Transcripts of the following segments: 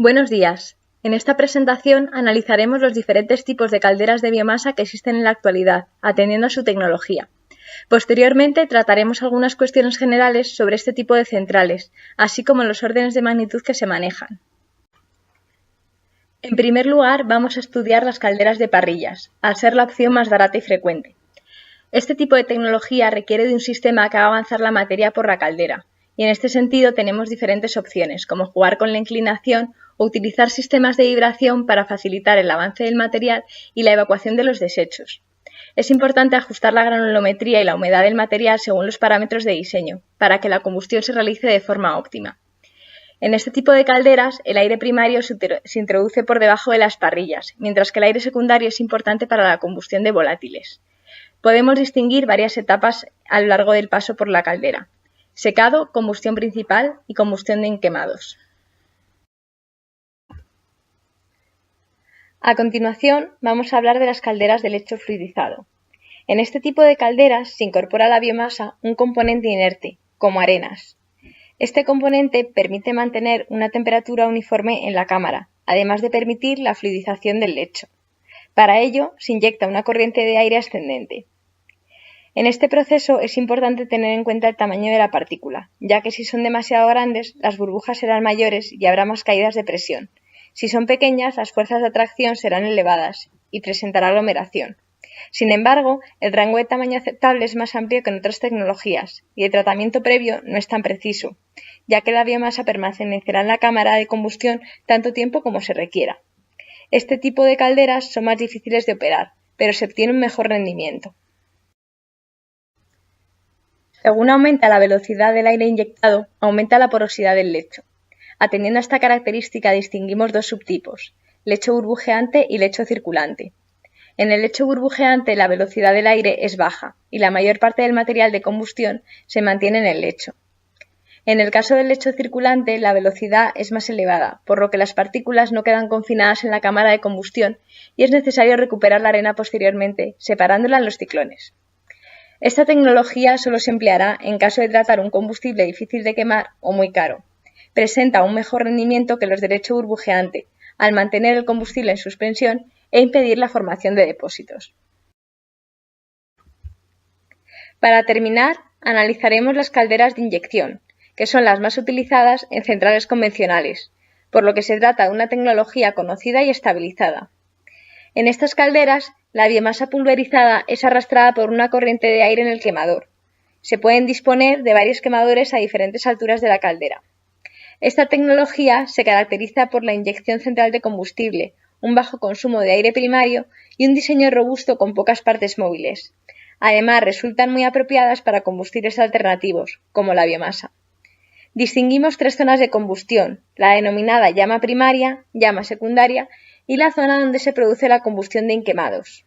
Buenos días. En esta presentación analizaremos los diferentes tipos de calderas de biomasa que existen en la actualidad, atendiendo a su tecnología. Posteriormente trataremos algunas cuestiones generales sobre este tipo de centrales, así como los órdenes de magnitud que se manejan. En primer lugar, vamos a estudiar las calderas de parrillas, al ser la opción más barata y frecuente. Este tipo de tecnología requiere de un sistema que haga avanzar la materia por la caldera, y en este sentido tenemos diferentes opciones, como jugar con la inclinación o utilizar sistemas de vibración para facilitar el avance del material y la evacuación de los desechos. Es importante ajustar la granulometría y la humedad del material según los parámetros de diseño, para que la combustión se realice de forma óptima. En este tipo de calderas, el aire primario se introduce por debajo de las parrillas, mientras que el aire secundario es importante para la combustión de volátiles. Podemos distinguir varias etapas a lo largo del paso por la caldera: secado, combustión principal y combustión en quemados. A continuación, vamos a hablar de las calderas de lecho fluidizado. En este tipo de calderas se incorpora a la biomasa un componente inerte, como arenas. Este componente permite mantener una temperatura uniforme en la cámara, además de permitir la fluidización del lecho. Para ello, se inyecta una corriente de aire ascendente. En este proceso es importante tener en cuenta el tamaño de la partícula, ya que si son demasiado grandes, las burbujas serán mayores y habrá más caídas de presión. Si son pequeñas, las fuerzas de atracción serán elevadas y presentará aglomeración. Sin embargo, el rango de tamaño aceptable es más amplio que en otras tecnologías y el tratamiento previo no es tan preciso, ya que la biomasa permanecerá en la cámara de combustión tanto tiempo como se requiera. Este tipo de calderas son más difíciles de operar, pero se obtiene un mejor rendimiento. Según aumenta la velocidad del aire inyectado, aumenta la porosidad del lecho. Atendiendo a esta característica distinguimos dos subtipos: lecho burbujeante y lecho circulante. En el lecho burbujeante la velocidad del aire es baja y la mayor parte del material de combustión se mantiene en el lecho. En el caso del lecho circulante la velocidad es más elevada, por lo que las partículas no quedan confinadas en la cámara de combustión y es necesario recuperar la arena posteriormente, separándola en los ciclones. Esta tecnología solo se empleará en caso de tratar un combustible difícil de quemar o muy caro. Presenta un mejor rendimiento que los de lecho burbujeante, al mantener el combustible en suspensión e impedir la formación de depósitos. Para terminar, analizaremos las calderas de inyección, que son las más utilizadas en centrales convencionales, por lo que se trata de una tecnología conocida y estabilizada. En estas calderas, la biomasa pulverizada es arrastrada por una corriente de aire en el quemador. Se pueden disponer de varios quemadores a diferentes alturas de la caldera. Esta tecnología se caracteriza por la inyección central de combustible, un bajo consumo de aire primario y un diseño robusto con pocas partes móviles. Además, resultan muy apropiadas para combustibles alternativos, como la biomasa. Distinguimos tres zonas de combustión: la denominada llama primaria, llama secundaria y la zona donde se produce la combustión de inquemados.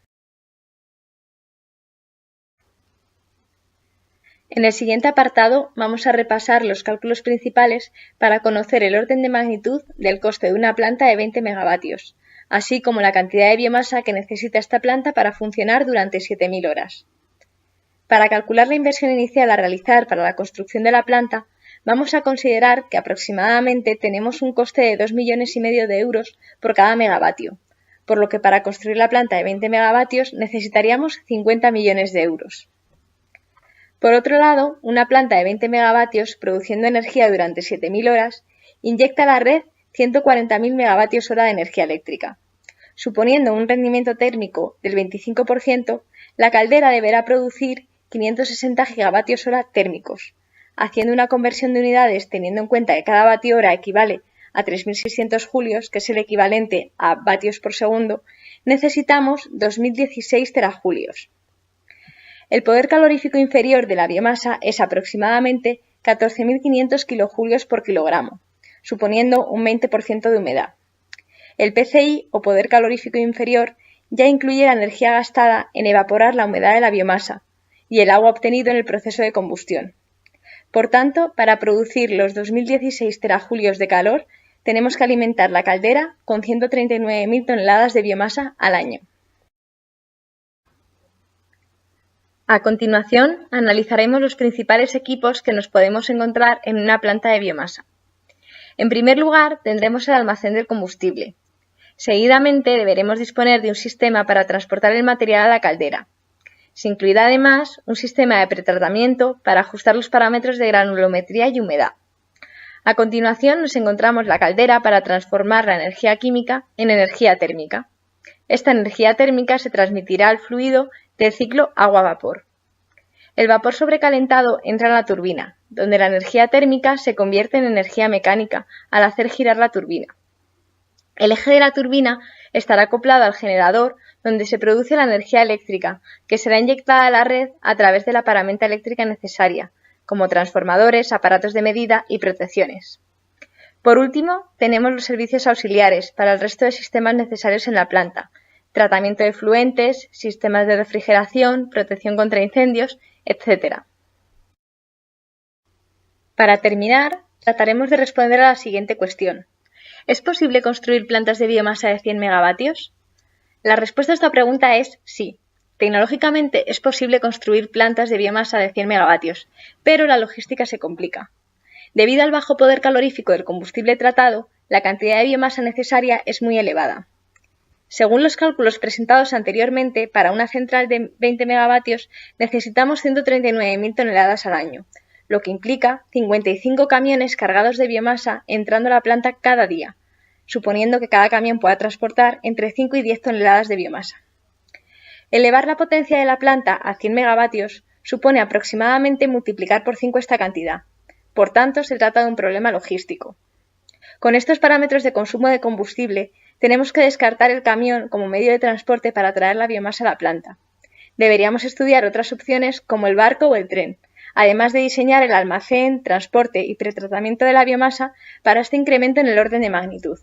En el siguiente apartado vamos a repasar los cálculos principales para conocer el orden de magnitud del coste de una planta de 20 megavatios, así como la cantidad de biomasa que necesita esta planta para funcionar durante 7.000 horas. Para calcular la inversión inicial a realizar para la construcción de la planta, vamos a considerar que aproximadamente tenemos un coste de 2,5 millones de euros por cada megavatio, por lo que para construir la planta de 20 megavatios necesitaríamos 50 millones de euros. Por otro lado, una planta de 20 megavatios produciendo energía durante 7.000 horas inyecta a la red 140.000 megavatios hora de energía eléctrica. Suponiendo un rendimiento térmico del 25%, la caldera deberá producir 560 gigavatios hora térmicos. Haciendo una conversión de unidades teniendo en cuenta que cada vatio hora equivale a 3.600 julios, que es el equivalente a vatios por segundo, necesitamos 2.016 terajulios. El poder calorífico inferior de la biomasa es aproximadamente 14.500 kilojulios por kilogramo, suponiendo un 20% de humedad. El PCI, o poder calorífico inferior, ya incluye la energía gastada en evaporar la humedad de la biomasa y el agua obtenido en el proceso de combustión. Por tanto, para producir los 2.016 terajulios de calor, tenemos que alimentar la caldera con 139.000 toneladas de biomasa al año. A continuación, analizaremos los principales equipos que nos podemos encontrar en una planta de biomasa. En primer lugar, tendremos el almacén del combustible. Seguidamente, deberemos disponer de un sistema para transportar el material a la caldera. Se incluirá además un sistema de pretratamiento para ajustar los parámetros de granulometría y humedad. A continuación nos encontramos la caldera para transformar la energía química en energía térmica. Esta energía térmica se transmitirá al fluido del ciclo agua-vapor. El vapor sobrecalentado entra en la turbina, donde la energía térmica se convierte en energía mecánica al hacer girar la turbina. El eje de la turbina estará acoplado al generador donde se produce la energía eléctrica, que será inyectada a la red a través de la paramenta eléctrica necesaria, como transformadores, aparatos de medida y protecciones. Por último, tenemos los servicios auxiliares para el resto de sistemas necesarios en la planta: tratamiento de efluentes, sistemas de refrigeración, protección contra incendios, etc. Para terminar, trataremos de responder a la siguiente cuestión: ¿es posible construir plantas de biomasa de 100 megavatios? La respuesta a esta pregunta es sí. Tecnológicamente es posible construir plantas de biomasa de 100 megavatios, pero la logística se complica. Debido al bajo poder calorífico del combustible tratado, la cantidad de biomasa necesaria es muy elevada. Según los cálculos presentados anteriormente, para una central de 20 megavatios necesitamos 139.000 toneladas al año, lo que implica 55 camiones cargados de biomasa entrando a la planta cada día, suponiendo que cada camión pueda transportar entre 5 y 10 toneladas de biomasa. Elevar la potencia de la planta a 100 megavatios supone aproximadamente multiplicar por 5 esta cantidad. Por tanto, se trata de un problema logístico. Con estos parámetros de consumo de combustible, tenemos que descartar el camión como medio de transporte para traer la biomasa a la planta. Deberíamos estudiar otras opciones como el barco o el tren, además de diseñar el almacén, transporte y pretratamiento de la biomasa para este incremento en el orden de magnitud.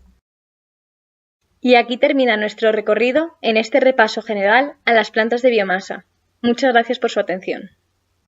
Y aquí termina nuestro recorrido en este repaso general a las plantas de biomasa. Muchas gracias por su atención.